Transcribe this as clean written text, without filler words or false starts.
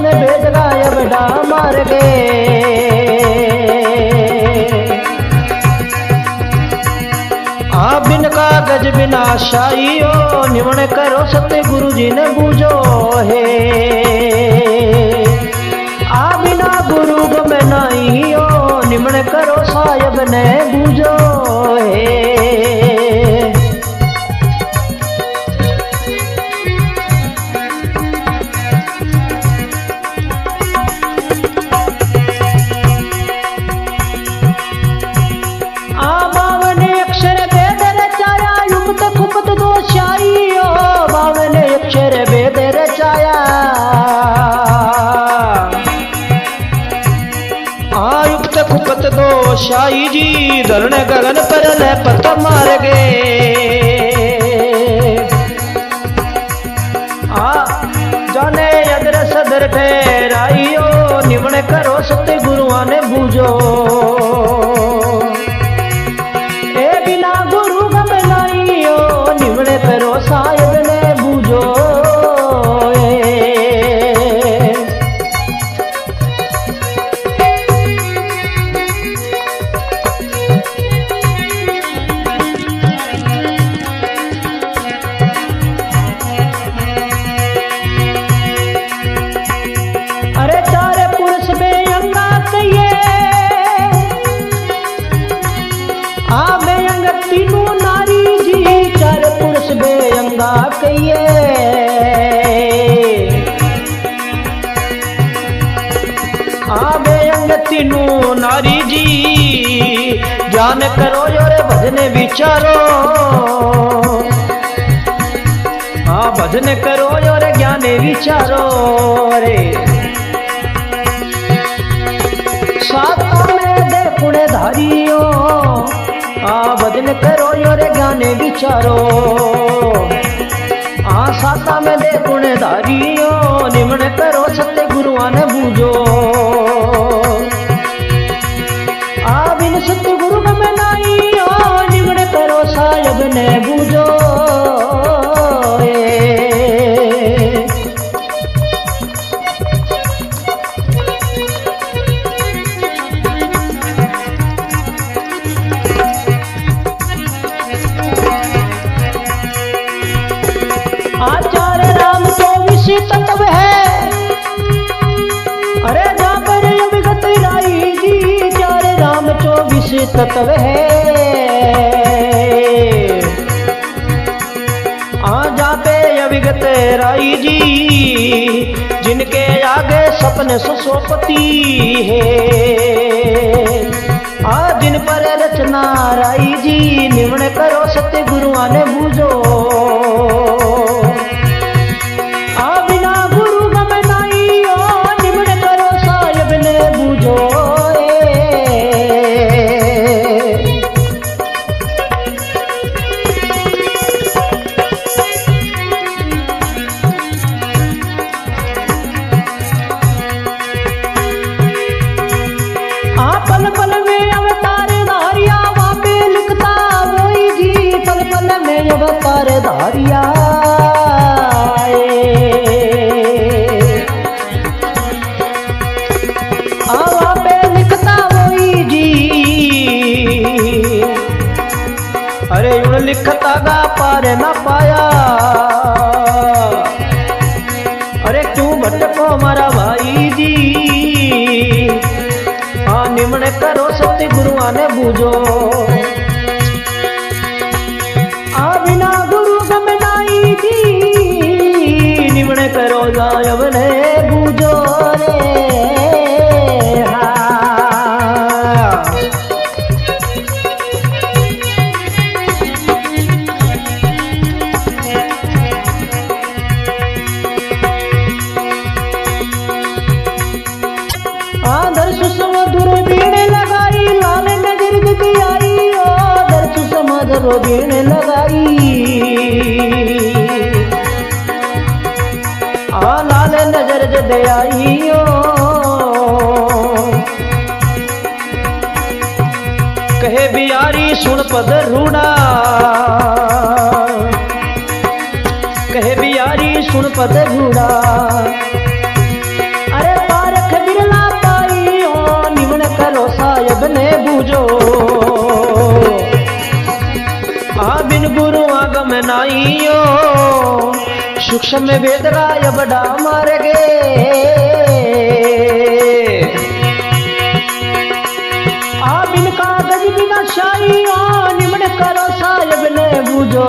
ने भेज गाय बड़ा मार गे आ बिन कागज बिना शाइयो निमण करो सत्य गुरु जी ने बूझो है आ बिना गुरु गम नाइयो निमण करो साहेब ने बूझो है शाही जी धरण गगन पर ले पत मार गे आ जाने अदर सदर ठहराइयो निमण करो सत्य गुरुआ ने बूझो ए बिना गुरु गम नाइयो निमण करो साहेब ने बूझो कहिए आबे अंग तीनू नारी जी ज्ञान करो योरे भजन विचारो हाँ भजन करो योरे ज्ञान विचारो रे साता में दे पुणे धारियो हाँ भजन करो योरे ज्ञान विचारो आ साता में दे पुण्य धारियो निमण करो सत्य गुरुआ ने बूझो आ बिन सत्य गुरु में नाइयो निमण करो साहेब ने बूझो आचार्य राम 24 तत्व है अरे जहाँ पर अविगत राई जी आचार्य राम 24 तत्व है जहाँ पे अविगत राई जी जिनके आगे सपने सुसोपति है जिन पर रचना राई जी निमण करो सत्य गुरुआ ने बूझो पल पल में अवतार धारिया वहाँ पे लिखता वही जी पल पल में अवतार धारिया वहाँ पे लिखता वही जी अरे यूं लिखता गा पार ना पाया अरे क्यों भटको हमारा भाई जी निमण करो सत्य गुरुआ ने बूझो आ बिना गुरु गम नाई जी निमण करो साहेब ने बूझो रे दर्श समधुर बीण लगाई लाल नजर जदी आई दर्श समधुर बीण लगाई लाल नजर जद आई कहे बियारी सुन पद रूड़ा कहे बियारी सुन पद रूड़ा समय वेदराय बड़ा मार गे आ बिन कागज बिना शाही निमन करो साहेब ने बूझो